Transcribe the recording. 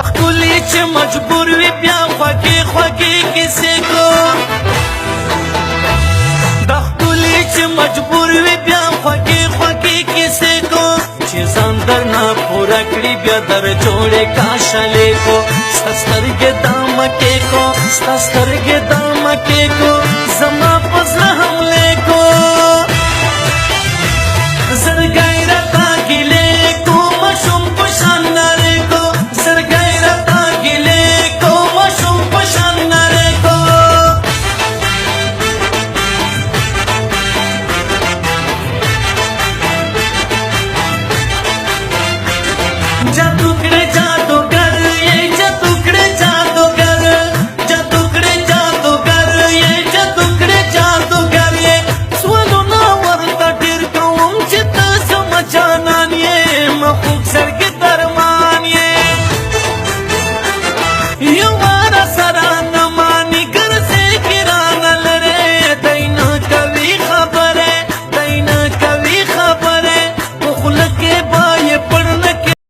ښکلي چې مجبور وي بیا خوږې خوږې کیسې کو دا ښکلي چې مجبور وي بیا خوږې خوږې کیسې کو چې ځان درنه پوره کړي بیا در جوړې کاشلې کو ستا سترګې دا مکې کو ستا سترګې دا مکې کو زما په زړه حملې کو زړګی